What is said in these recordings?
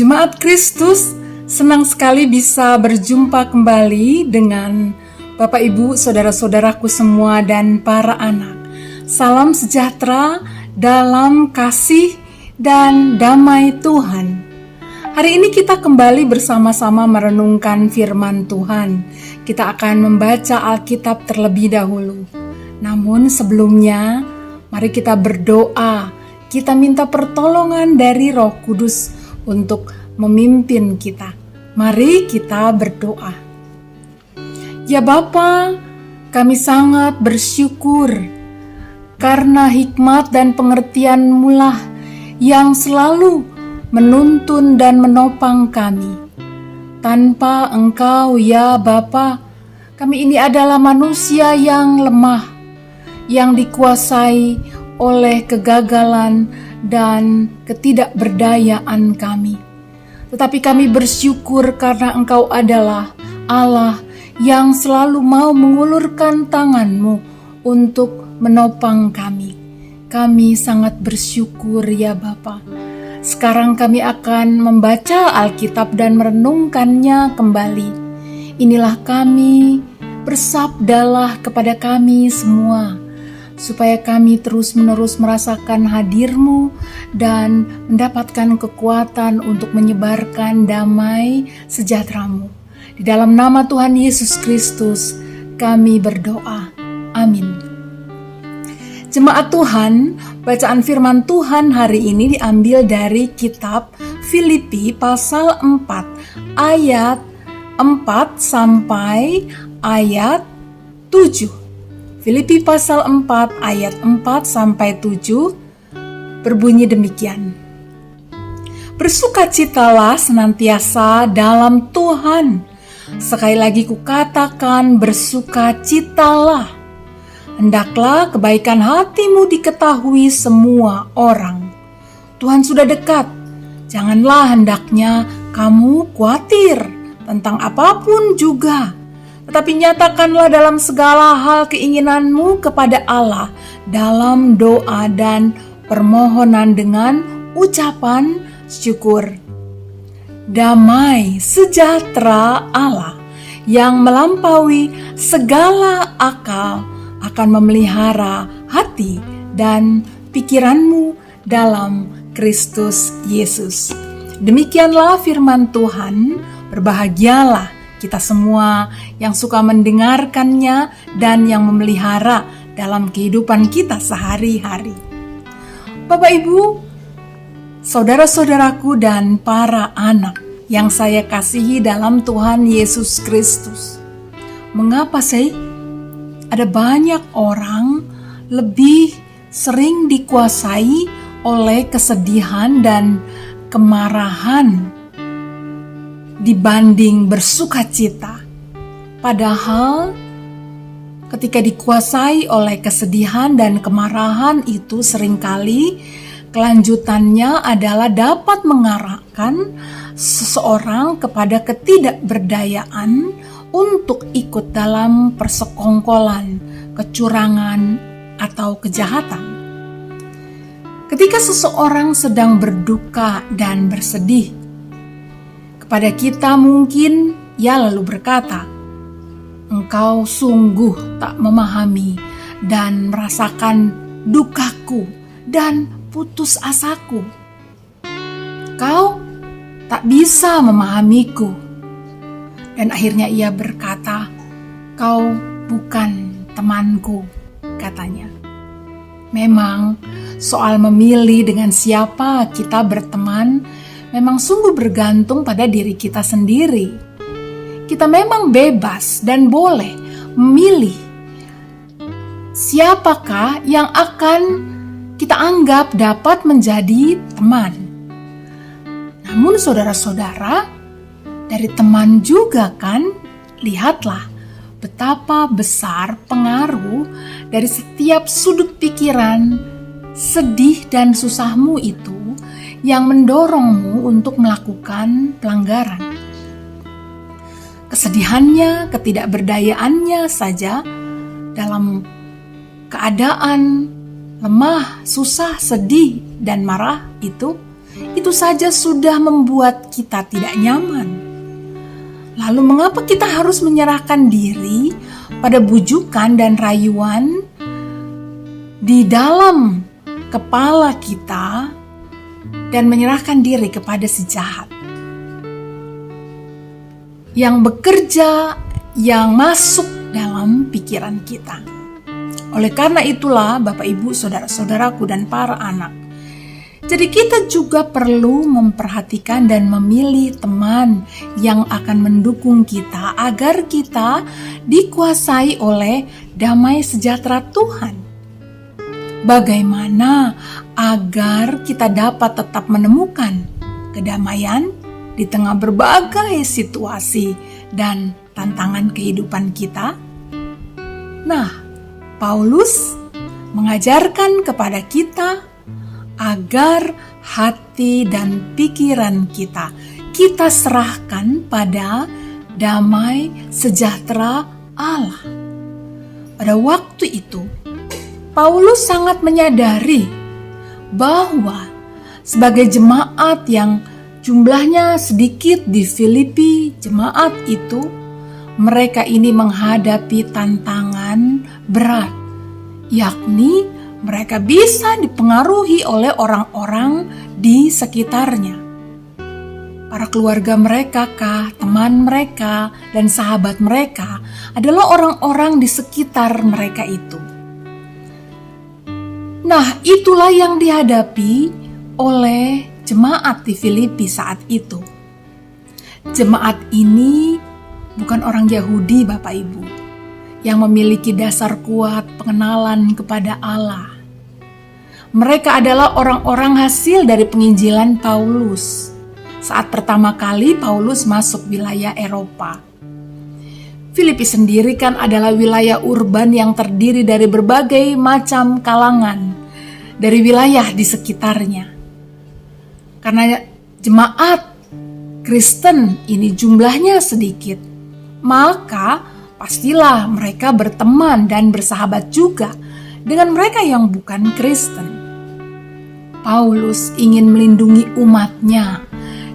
Jemaat Kristus, senang sekali bisa berjumpa kembali dengan Bapak Ibu, saudara-saudaraku semua dan para anak. Salam sejahtera dalam kasih dan damai Tuhan. Hari ini kita kembali bersama-sama merenungkan firman Tuhan. Kita akan membaca Alkitab terlebih dahulu. Namun sebelumnya, mari kita berdoa. Kita minta pertolongan dari Roh Kudus untuk memimpin kita. Mari kita berdoa. Ya Bapa, kami sangat bersyukur karena hikmat dan pengertian-Mu lah yang selalu menuntun dan menopang kami. Tanpa Engkau ya Bapa, kami ini adalah manusia yang lemah, yang dikuasai oleh kegagalan dan ketidakberdayaan kami. Tetapi kami bersyukur karena Engkau adalah Allah yang selalu mau mengulurkan tangan-Mu untuk menopang kami. Kami sangat bersyukur ya Bapa. Sekarang kami akan membaca Alkitab dan merenungkannya kembali. Inilah kami, bersabdalah kepada kami semua, supaya kami terus-menerus merasakan hadir-Mu dan mendapatkan kekuatan untuk menyebarkan damai sejahtera-Mu. Di dalam nama Tuhan Yesus Kristus kami berdoa. Amin. Jemaat Tuhan, bacaan firman Tuhan hari ini diambil dari kitab Filipi pasal 4 ayat 4 sampai ayat 7. Filipi pasal 4 ayat 4 sampai 7 berbunyi demikian. Bersukacitalah senantiasa dalam Tuhan. Sekali lagi kukatakan, bersukacitalah. Hendaklah kebaikan hatimu diketahui semua orang. Tuhan sudah dekat. Janganlah hendaknya kamu khawatir tentang apapun juga. Tetapi nyatakanlah dalam segala hal keinginanmu kepada Allah dalam doa dan permohonan dengan ucapan syukur. Damai sejahtera Allah yang melampaui segala akal akan memelihara hati dan pikiranmu dalam Kristus Yesus. Demikianlah firman Tuhan. Berbahagialah kita semua yang suka mendengarkannya dan yang memelihara dalam kehidupan kita sehari-hari. Bapak Ibu, saudara-saudaraku dan para anak yang saya kasihi dalam Tuhan Yesus Kristus. Mengapa sih ada banyak orang lebih sering dikuasai oleh kesedihan dan kemarahan dibanding bersukacita? Padahal ketika dikuasai oleh kesedihan dan kemarahan itu seringkali kelanjutannya adalah dapat mengarahkan seseorang kepada ketidakberdayaan untuk ikut dalam persekongkolan, kecurangan, atau kejahatan. Ketika seseorang sedang berduka dan bersedih, kepada kita mungkin ia lalu berkata, "Engkau sungguh tak memahami dan merasakan dukaku dan putus asaku. Kau tak bisa memahamiku." Dan akhirnya ia berkata, "Kau bukan temanku," katanya. Memang soal memilih dengan siapa kita berteman memang sungguh bergantung pada diri kita sendiri. Kita memang bebas dan boleh memilih siapakah yang akan kita anggap dapat menjadi teman. Namun saudara-saudara, dari teman juga kan, lihatlah betapa besar pengaruh dari setiap sudut pikiran, sedih dan susahmu itu yang mendorongmu untuk melakukan pelanggaran. Kesedihannya, ketidakberdayaannya saja dalam keadaan lemah, susah, sedih, dan marah itu itu saja sudah membuat kita tidak nyaman. Lalu mengapa kita harus menyerahkan diri pada bujukan dan rayuan di dalam kepala kita dan menyerahkan diri kepada si jahat yang bekerja, yang masuk dalam pikiran kita? Oleh karena itulah Bapak Ibu, saudara-saudaraku dan para anak, jadi kita juga perlu memperhatikan dan memilih teman yang akan mendukung kita agar kita dikuasai oleh damai sejahtera Tuhan. Bagaimana agar kita dapat tetap menemukan kedamaian di tengah berbagai situasi dan tantangan kehidupan kita? Nah, Paulus mengajarkan kepada kita agar hati dan pikiran kita serahkan pada damai sejahtera Allah. Pada waktu itu, Paulus sangat menyadari bahwa sebagai jemaat yang jumlahnya sedikit di Filipi, jemaat itu mereka ini menghadapi tantangan berat, yakni mereka bisa dipengaruhi oleh orang-orang di sekitarnya. Para keluarga mereka kah, teman mereka, dan sahabat mereka adalah orang-orang di sekitar mereka itu. Nah, itulah yang dihadapi oleh jemaat di Filipi saat itu. Jemaat ini bukan orang Yahudi, Bapak Ibu, yang memiliki dasar kuat pengenalan kepada Allah. Mereka adalah orang-orang hasil dari penginjilan Paulus saat pertama kali Paulus masuk wilayah Eropa. Filipi sendiri kan adalah wilayah urban yang terdiri dari berbagai macam kalangan dari wilayah di sekitarnya. Karena jemaat Kristen ini jumlahnya sedikit, maka pastilah mereka berteman dan bersahabat juga dengan mereka yang bukan Kristen. Paulus ingin melindungi umatnya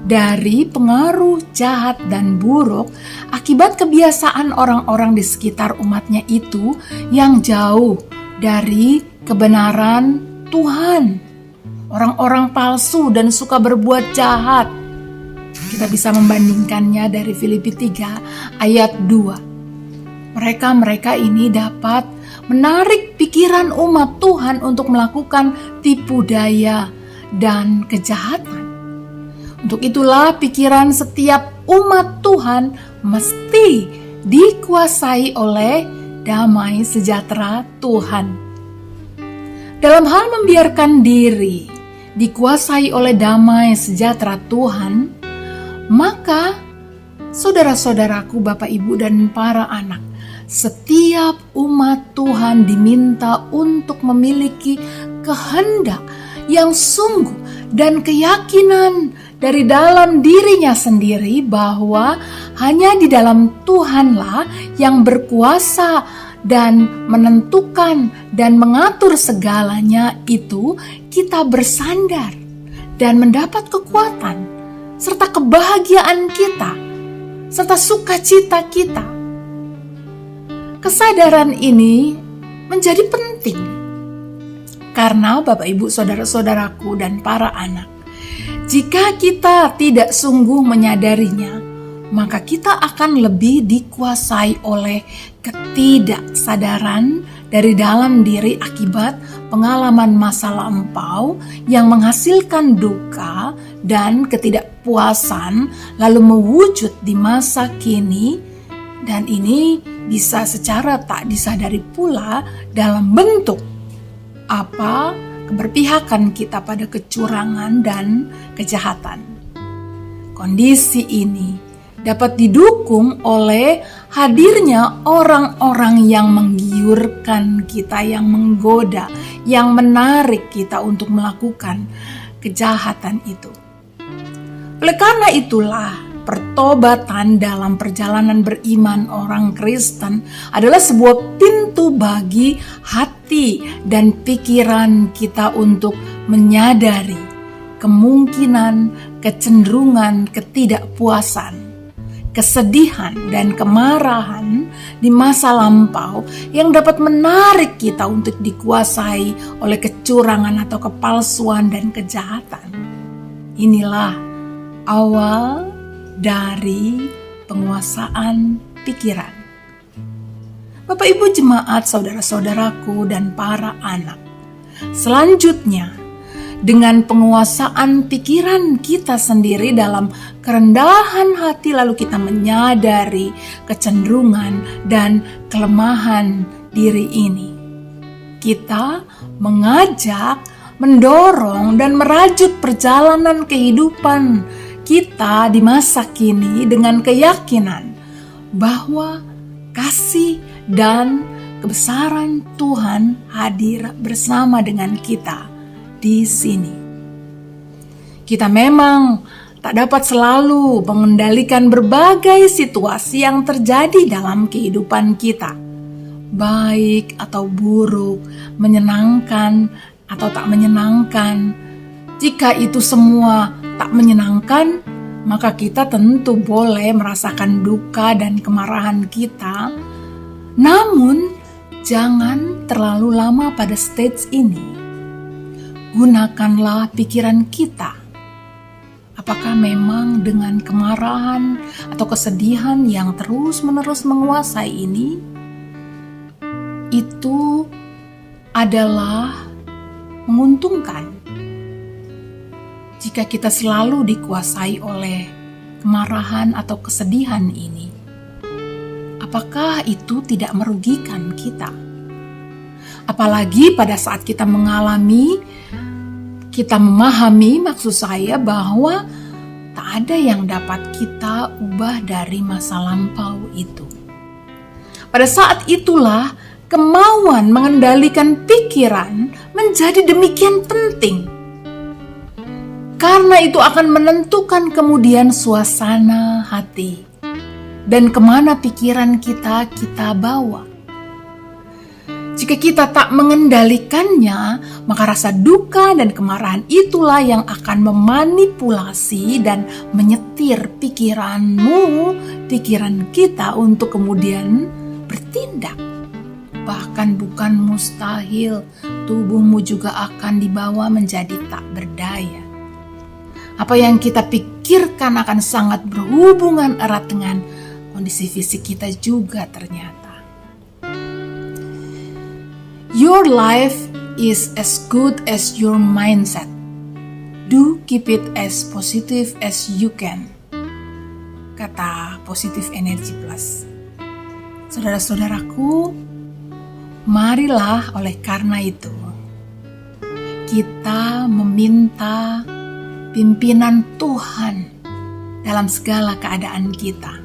dari pengaruh jahat dan buruk akibat kebiasaan orang-orang di sekitar umatnya itu yang jauh dari kebenaran Tuhan. Orang-orang palsu dan suka berbuat jahat. Kita bisa membandingkannya dari Filipi 3 ayat 2. Mereka ini dapat menarik pikiran umat Tuhan untuk melakukan tipu daya dan kejahatan. Untuk itulah pikiran setiap umat Tuhan mesti dikuasai oleh damai sejahtera Tuhan. Dalam hal membiarkan diri dikuasai oleh damai sejahtera Tuhan, maka saudara-saudaraku, Bapak Ibu dan para anak, setiap umat Tuhan diminta untuk memiliki kehendak yang sungguh dan keyakinan dari dalam dirinya sendiri bahwa hanya di dalam Tuhanlah yang berkuasa dan menentukan dan mengatur segalanya itu kita bersandar dan mendapat kekuatan serta kebahagiaan kita serta sukacita kita. Kesadaran ini menjadi penting karena Bapak Ibu saudara-saudaraku dan para anak, jika kita tidak sungguh menyadarinya, maka kita akan lebih dikuasai oleh ketidaksadaran dari dalam diri akibat pengalaman masa lampau yang menghasilkan duka dan ketidakpuasan lalu mewujud di masa kini, dan ini bisa secara tak disadari pula dalam bentuk keberpihakan kita pada kecurangan dan kejahatan. Kondisi ini dapat didukung oleh hadirnya orang-orang yang menggiurkan kita, yang menggoda, yang menarik kita untuk melakukan kejahatan itu. Oleh karena itulah, pertobatan dalam perjalanan beriman orang Kristen adalah sebuah pintu bagi hati dan pikiran kita untuk menyadari kemungkinan, kecenderungan ketidakpuasan, kesedihan, dan kemarahan di masa lampau yang dapat menarik kita untuk dikuasai oleh kecurangan atau kepalsuan dan kejahatan. Inilah awal dari penguasaan pikiran. Bapak Ibu jemaat, saudara-saudaraku, dan para anak. Selanjutnya, dengan penguasaan pikiran kita sendiri dalam kerendahan hati, lalu kita menyadari kecenderungan dan kelemahan diri ini. Kita mengajak, mendorong, dan merajut perjalanan kehidupan kita di masa kini dengan keyakinan bahwa kasih dan kebesaran Tuhan hadir bersama dengan kita di sini. Kita memang tak dapat selalu mengendalikan berbagai situasi yang terjadi dalam kehidupan kita, baik atau buruk, menyenangkan atau tak menyenangkan. Jika itu semua tak menyenangkan, maka kita tentu boleh merasakan duka dan kemarahan kita. Namun, jangan terlalu lama pada stage ini. Gunakanlah pikiran kita. Apakah memang dengan kemarahan atau kesedihan yang terus-menerus menguasai ini, itu adalah menguntungkan? Jika kita selalu dikuasai oleh kemarahan atau kesedihan ini, apakah itu tidak merugikan kita? Apalagi pada saat kita memahami maksud saya bahwa tak ada yang dapat kita ubah dari masa lampau itu. Pada saat itulah kemauan mengendalikan pikiran menjadi demikian penting. Karena itu akan menentukan kemudian suasana hati dan kemana pikiran kita bawa. Jika kita tak mengendalikannya, maka rasa duka dan kemarahan itulah yang akan memanipulasi dan menyetir pikiran kita untuk kemudian bertindak. Bahkan bukan mustahil, tubuhmu juga akan dibawa menjadi tak berdaya. Apa yang kita pikirkan akan sangat berhubungan erat dengan kondisi fisik kita juga ternyata. Your life is as good as your mindset. Do keep it as positive as you can. Kata Positive Energy Plus. Saudara-saudaraku, marilah oleh karena itu kita meminta pimpinan Tuhan dalam segala keadaan kita,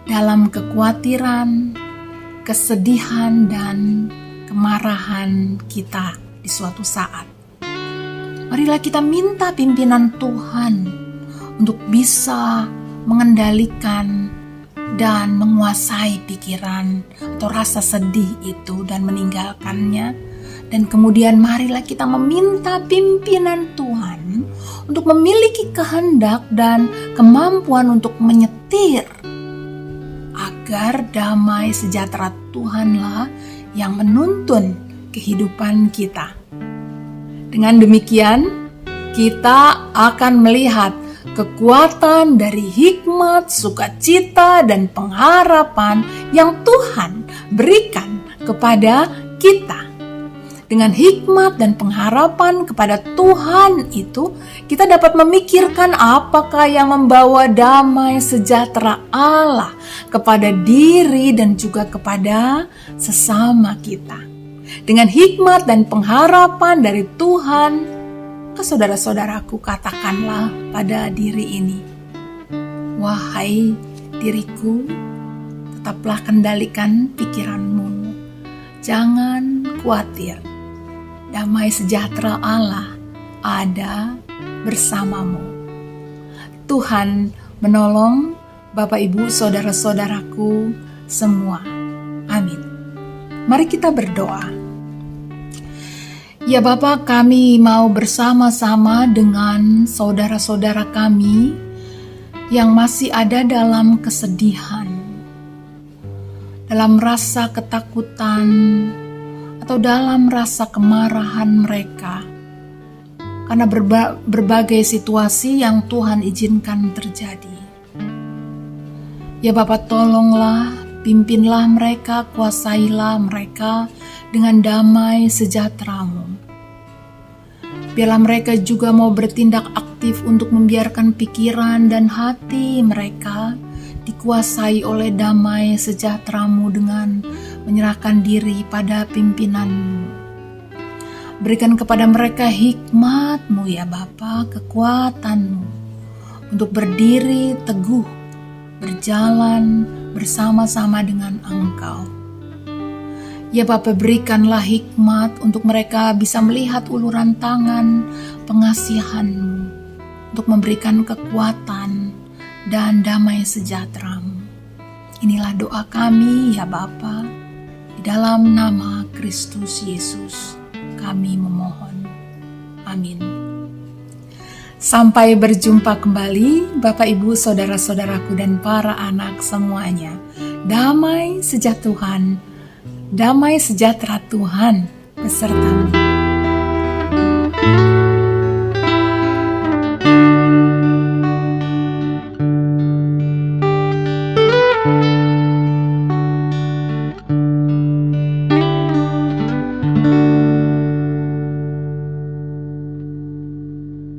dalam kekhawatiran, kesedihan, dan kemarahan kita di suatu saat. Marilah kita minta pimpinan Tuhan untuk bisa mengendalikan dan menguasai pikiran atau rasa sedih itu dan meninggalkannya. Dan kemudian marilah kita meminta pimpinan Tuhan untuk memiliki kehendak dan kemampuan untuk menyetir agar damai sejahtera Tuhanlah yang menuntun kehidupan kita. Dengan demikian, kita akan melihat kekuatan dari hikmat, sukacita, dan pengharapan yang Tuhan berikan kepada kita. Dengan hikmat dan pengharapan kepada Tuhan itu, kita dapat memikirkan apakah yang membawa damai sejahtera Allah kepada diri dan juga kepada sesama kita. Dengan hikmat dan pengharapan dari Tuhan, ke saudara-saudaraku katakanlah pada diri ini, wahai diriku, tetaplah kendalikan pikiranmu. Jangan khawatir. Damai sejahtera Allah ada bersamamu. Tuhan menolong Bapak Ibu saudara-saudaraku semua. Amin. Mari kita berdoa. Ya Bapa, kami mau bersama-sama dengan saudara-saudara kami yang masih ada dalam kesedihan, dalam rasa ketakutan, atau dalam rasa kemarahan mereka karena berbagai situasi yang Tuhan izinkan terjadi. Ya Bapa, tolonglah, pimpinlah mereka, kuasailah mereka dengan damai sejahtera-Mu. Biarlah mereka juga mau bertindak aktif untuk membiarkan pikiran dan hati mereka dikuasai oleh damai sejahtera-Mu dengan menyerahkan diri pada pimpinan-Mu. Berikan kepada mereka hikmat-Mu ya Bapa, kekuatan-Mu untuk berdiri teguh, berjalan bersama-sama dengan Engkau. Ya Bapa, berikanlah hikmat untuk mereka bisa melihat uluran tangan pengasihan-Mu untuk memberikan kekuatan dan damai sejahtera-Mu. Inilah doa kami ya Bapa, di dalam nama Kristus Yesus kami memohon. Amin. Sampai berjumpa kembali Bapak Ibu saudara-saudaraku dan para anak semuanya. Damai sejahtera Tuhan, damai sejahtera Tuhan besertamu.